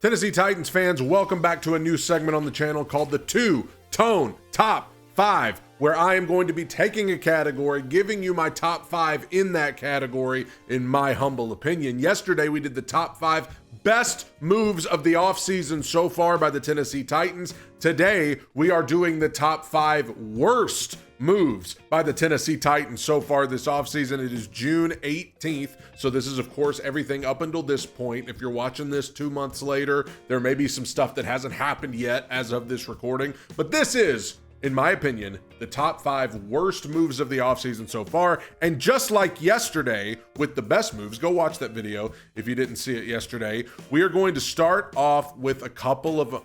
Tennessee Titans fans, welcome back to a new segment on the channel called the Two-Tone Top 5, where I am going to be taking a category, giving you my top 5 in that category, in my humble opinion. Yesterday, we did the top 5 best moves of the offseason so far by the Tennessee Titans. Today, we are doing the top 5 worst moves by the Tennessee Titans so far this offseason. It is June 18th, so this is, of course, everything up until this point. If you're watching this 2 months later, there may be some stuff that hasn't happened yet as of this recording, but this is, in my opinion, the top 5 worst moves of the offseason so far. And just like yesterday with the best moves, go watch that video if you didn't see it yesterday. We are going to start off with a couple of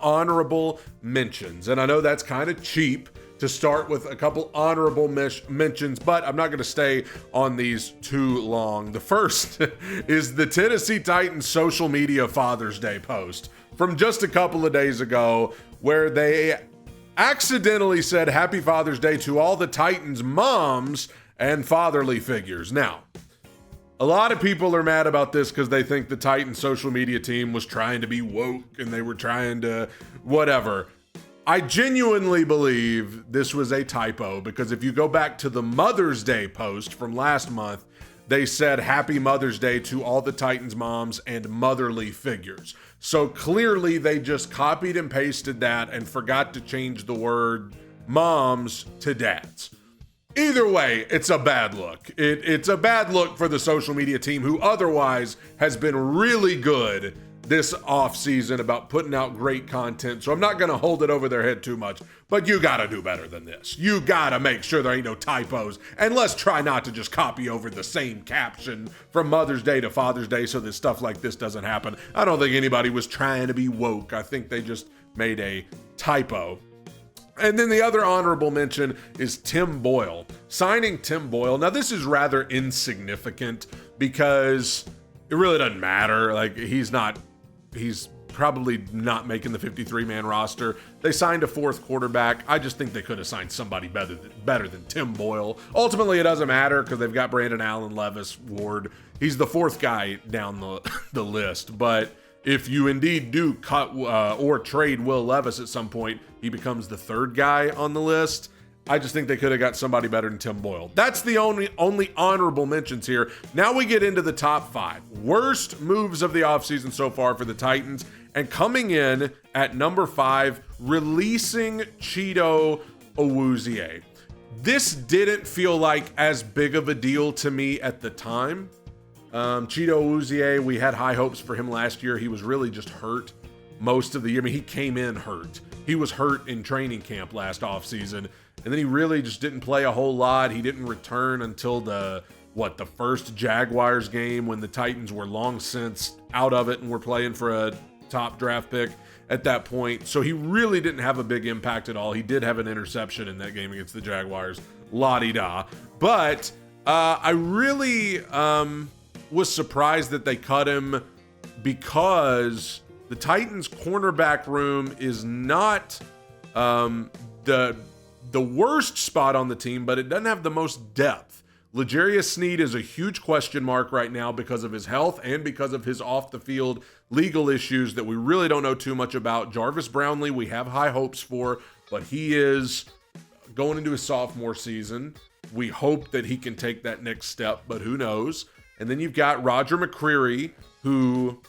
honorable mentions. And I know that's kind of cheap to start with a couple honorable mentions, but I'm not going to stay on these too long. The first is the Tennessee Titans social media Father's Day post from just a couple of days ago, where they accidentally said Happy Father's Day to all the Titans moms and fatherly figures. Now, a lot of people are mad about this because they think the Titans social media team was trying to be woke and they were trying to whatever. I genuinely believe this was a typo, because if you go back to the Mother's Day post from last month, they said Happy Mother's Day to all the Titans moms and motherly figures. So clearly they just copied and pasted that and forgot to change the word moms to dads. Either way, it's a bad look. It's a bad look for the social media team, who otherwise has been really good this offseason about putting out great content. So I'm not going to hold it over their head too much, but you got to do better than this. You got to make sure there ain't no typos, and let's try not to just copy over the same caption from Mother's Day to Father's Day so that stuff like this doesn't happen. I don't think anybody was trying to be woke. I think they just made a typo. And then the other honorable mention is Tim Boyle. Signing Tim Boyle. Now, this is rather insignificant because it really doesn't matter. Like, he's probably not making the 53-man roster. They signed a fourth quarterback. I just think they could have signed somebody better than Tim Boyle. Ultimately, it doesn't matter because they've got Brandon Allen, Levis, Ward. He's the fourth guy down the list. But if you indeed do cut or trade Will Levis at some point, he becomes the third guy on the list. I just think they could have got somebody better than Tim Boyle. That's the only honorable mentions here. Now we get into the top 5 worst moves of the offseason so far for the Titans. And coming in at number 5, releasing Cheeto Auzier. This didn't feel like as big of a deal to me at the time. Cheeto Auzier, we had high hopes for him last year. He was really just hurt most of the year. I mean, he came in hurt. He was hurt in training camp last offseason, and then he really just didn't play a whole lot. He didn't return until the first Jaguars game, when the Titans were long since out of it and were playing for a top draft pick at that point. So he really didn't have a big impact at all. He did have an interception in that game against the Jaguars. La-di-da. But I really was surprised that they cut him, because the Titans cornerback room is not the worst spot on the team, but it doesn't have the most depth. L'Jarius Sneed is a huge question mark right now because of his health and because of his off-the-field legal issues that we really don't know too much about. Jarvis Brownlee, we have high hopes for, but he is going into his sophomore season. We hope that he can take that next step, but who knows? And then you've got Roger McCreary, who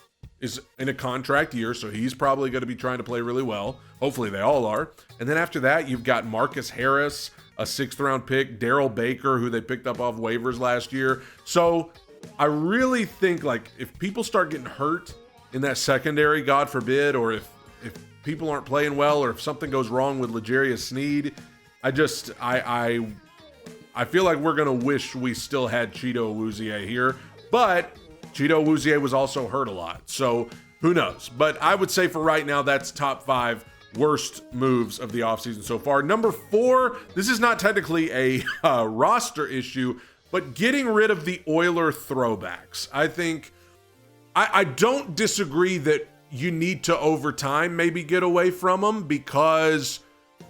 is in a contract year, so he's probably going to be trying to play really well. Hopefully they all are. And then after that, you've got Marcus Harris, a 6th-round pick, Daryl Baker, who they picked up off waivers last year. So I really think, like, if people start getting hurt in that secondary, God forbid, or if people aren't playing well, or if something goes wrong with L'Jarius Sneed, I feel like we're going to wish we still had Cheeto Auzier here. But Cheeto Auzier was also hurt a lot, so who knows? But I would say for right now, that's top 5 worst moves of the offseason so far. Number 4, this is not technically a roster issue, but getting rid of the Oiler throwbacks. I think, I don't disagree that you need to, over time, maybe get away from them, because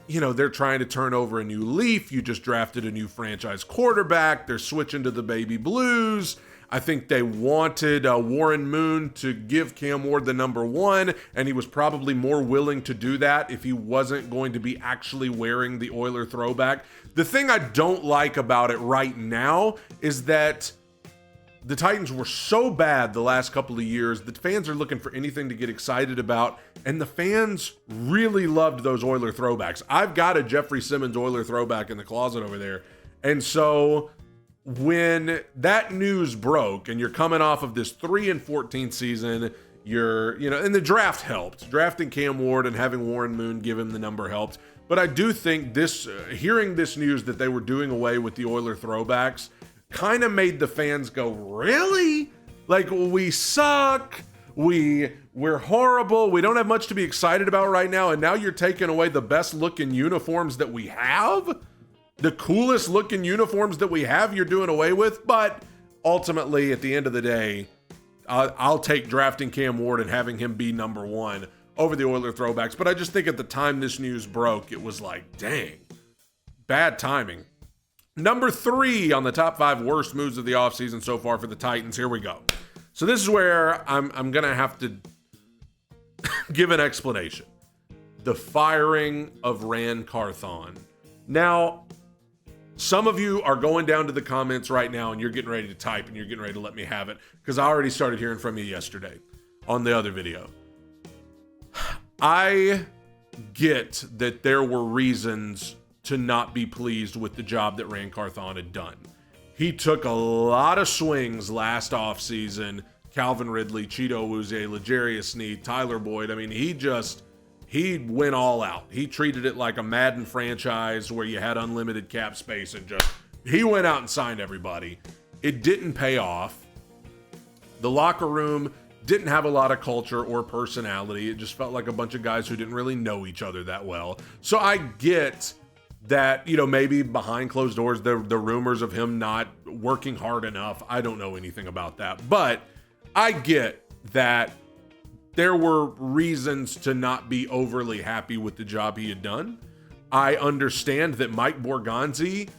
you know, they're trying to turn over a new leaf. You just drafted a new franchise quarterback. They're switching to the baby blues. I think they wanted Warren Moon to give Cam Ward the number one, and he was probably more willing to do that if he wasn't going to be actually wearing the Oiler throwback. The thing I don't like about it right now is that the Titans were so bad the last couple of years that fans are looking for anything to get excited about, and the fans really loved those Oiler throwbacks. I've got a Jeffrey Simmons Oiler throwback in the closet over there. And so when that news broke and you're coming off of this 3-14 season, and the draft helped. Drafting Cam Ward and having Warren Moon give him the number helped. But I do think this, hearing this news that they were doing away with the Oiler throwbacks kind of made the fans go, really? Like, we suck. We're horrible. We don't have much to be excited about right now. And now you're taking away the best looking uniforms that we have? The coolest looking uniforms that we have, you're doing away with? But ultimately, at the end of the day, I'll take drafting Cam Ward and having him be number one over the Oiler throwbacks. But I just think at the time this news broke, it was like, dang, bad timing. Number 3 on the top 5 worst moves of the offseason so far for the Titans. Here we go. So this is where I'm going to have to give an explanation. The firing of Ran Carthon. Now, some of you are going down to the comments right now and you're getting ready to type and you're getting ready to let me have it because I already started hearing from you yesterday on the other video. I get that there were reasons to not be pleased with the job that Ran Carthon had done. He took a lot of swings last offseason. Calvin Ridley, Cheeto Auzier, L'Jarius Sneed, Tyler Boyd. I mean, he went all out. He treated it like a Madden franchise where you had unlimited cap space and he went out and signed everybody. It didn't pay off. The locker room didn't have a lot of culture or personality. It just felt like a bunch of guys who didn't really know each other that well. So I get that, maybe behind closed doors, the rumors of him not working hard enough. I don't know anything about that. But I get that there were reasons to not be overly happy with the job he had done. I understand that Mike Borgonzi,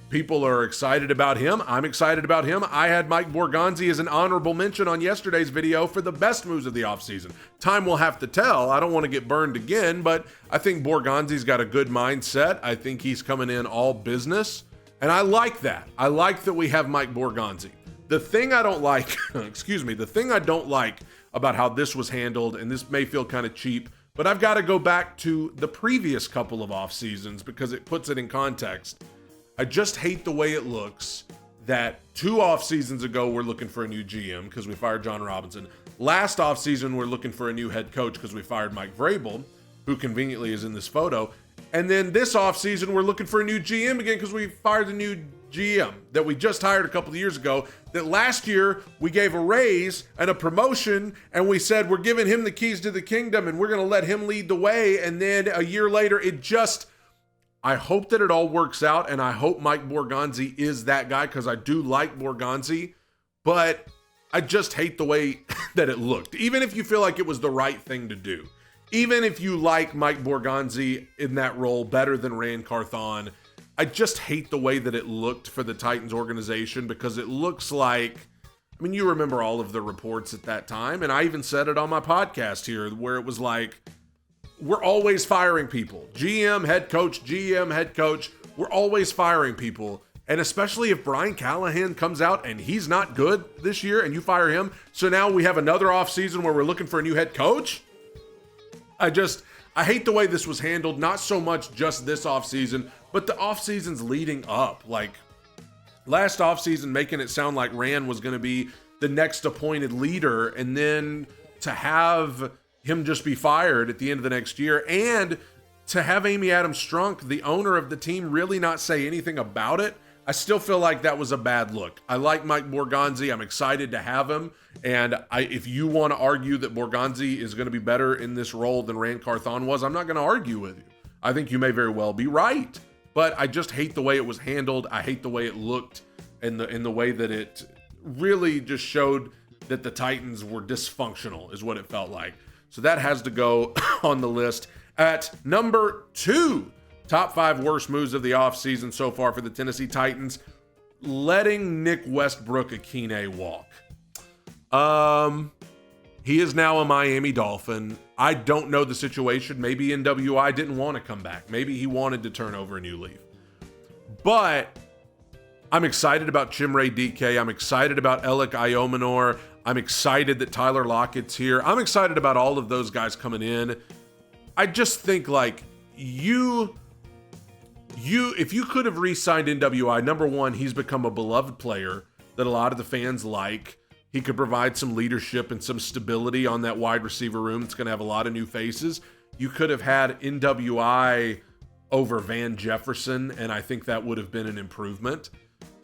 people are excited about him. I'm excited about him. I had Mike Borgonzi as an honorable mention on yesterday's video for the best moves of the offseason. Time will have to tell. I don't want to get burned again, but I think Borgonzi's got a good mindset. I think he's coming in all business, and I like that. I like that we have Mike Borgonzi. The thing I don't like, the thing I don't like about how this was handled, and this may feel kind of cheap, but I've got to go back to the previous couple of off seasons because it puts it in context. I just hate the way it looks that 2 off seasons ago, we're looking for a new GM because we fired John Robinson. Last off season, we're looking for a new head coach because we fired Mike Vrabel, who conveniently is in this photo. And then this off season, we're looking for a new GM again because we fired the new GM that we just hired a couple of years ago. That last year we gave a raise and a promotion and we said we're giving him the keys to the kingdom and we're going to let him lead the way. And then a year later, I hope that it all works out, and I hope Mike Borgonzi is that guy because I do like Borgonzi, but I just hate the way that it looked. Even if you feel like it was the right thing to do, even if you like Mike Borgonzi in that role better than Ran Carthon, I just hate the way that it looked for the Titans organization because it looks like, you remember all of the reports at that time, and I even said it on my podcast here where it was like, we're always firing people. GM, head coach. We're always firing people. And especially if Brian Callahan comes out and he's not good this year and you fire him. So now we have another offseason where we're looking for a new head coach. I hate the way this was handled. Not so much just this offseason, but the offseasons leading up. Like last offseason, making it sound like Ran was going to be the next appointed leader. And then to have him just be fired at the end of the next year, and to have Amy Adams Strunk, the owner of the team, really not say anything about it. I still feel like that was a bad look. I like Mike Borgonzi. I'm excited to have him. And if you want to argue that Borgonzi is going to be better in this role than Ran Carthon was, I'm not going to argue with you. I think you may very well be right. But I just hate the way it was handled. I hate the way it looked and the way that it really just showed that the Titans were dysfunctional is what it felt like. So that has to go on the list. At number 2, top 5 worst moves of the offseason so far for the Tennessee Titans. letting Nick Westbrook Akine walk. He is now a Miami Dolphin. I don't know the situation. Maybe NWI didn't want to come back. Maybe he wanted to turn over a new leaf. But I'm excited about Chimere DK. I'm excited about Alec Iomanor. I'm excited that Tyler Lockett's here. I'm excited about all of those guys coming in. I just think like if you could have re-signed NWI, number one, he's become a beloved player that a lot of the fans like. He could provide some leadership and some stability on that wide receiver room. It's going to have a lot of new faces. You could have had NWI over Van Jefferson, and I think that would have been an improvement.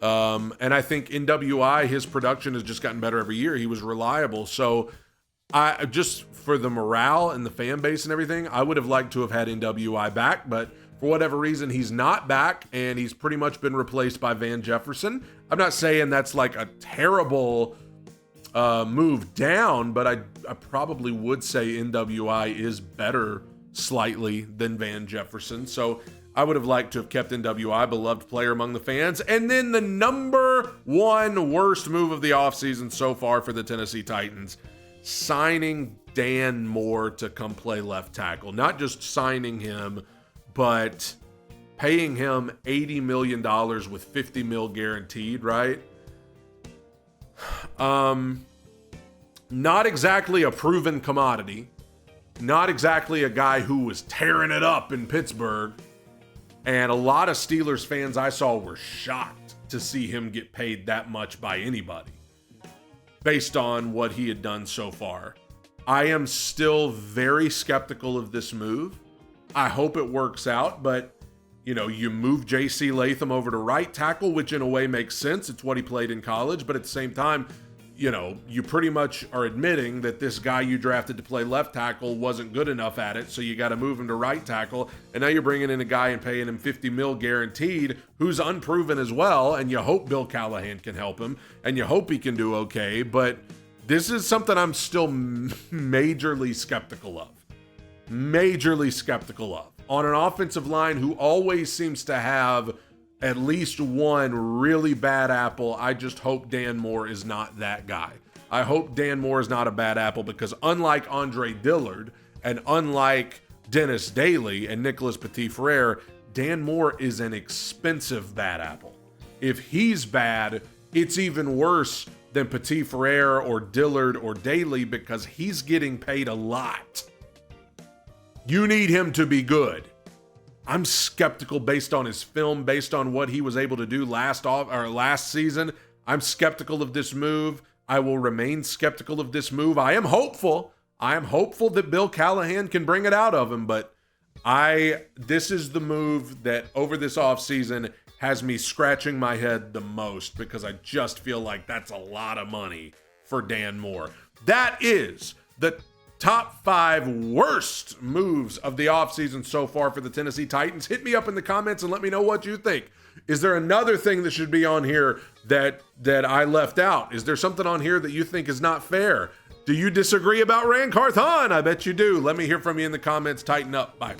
And I think NWI, his production has just gotten better every year. He was reliable. So I just for the morale and the fan base and everything, I would have liked to have had NWI back, but for whatever reason, he's not back, and he's pretty much been replaced by Van Jefferson. I'm not saying that's like a terrible move down, but I probably would say NWI is better slightly than Van Jefferson. So I would have liked to have kept NWI, beloved player among the fans. And then the number one worst move of the offseason so far for the Tennessee Titans, signing Dan Moore to come play left tackle. Not just signing him, but paying him $80 million with $50 million guaranteed, right? Not exactly a proven commodity. Not exactly a guy who was tearing it up in Pittsburgh. And a lot of Steelers fans I saw were shocked to see him get paid that much by anybody based on what he had done so far. I am still very skeptical of this move. I hope it works out, but you move J.C. Latham over to right tackle, which in a way makes sense. It's what he played in college, but at the same time, you pretty much are admitting that this guy you drafted to play left tackle wasn't good enough at it, so you got to move him to right tackle, and now you're bringing in a guy and paying him $50 million guaranteed who's unproven as well, and you hope Bill Callahan can help him, and you hope he can do okay, but this is something I'm still majorly skeptical of. On an offensive line who always seems to have at least one really bad apple. I just hope Dan Moore is not that guy. I hope Dan Moore is not a bad apple, because unlike Andre Dillard and unlike Dennis Daly and Nicholas Petit-Frere, Dan Moore is an expensive bad apple. If he's bad, it's even worse than Petit-Frere or Dillard or Daly, because he's getting paid a lot. You need him to be good. I'm skeptical based on his film, based on what he was able to do last season. I'm skeptical of this move. I will remain skeptical of this move. I am hopeful that Bill Callahan can bring it out of him, but this is the move that over this offseason has me scratching my head the most, because I just feel like that's a lot of money for Dan Moore. That is the top 5 worst moves of the offseason so far for the Tennessee Titans. Hit me up in the comments and let me know what you think. Is there another thing that should be on here that I left out? Is there something on here that you think is not fair? Do you disagree about Ran Carthon? I bet you do. Let me hear from you in the comments. Tighten up. Bye.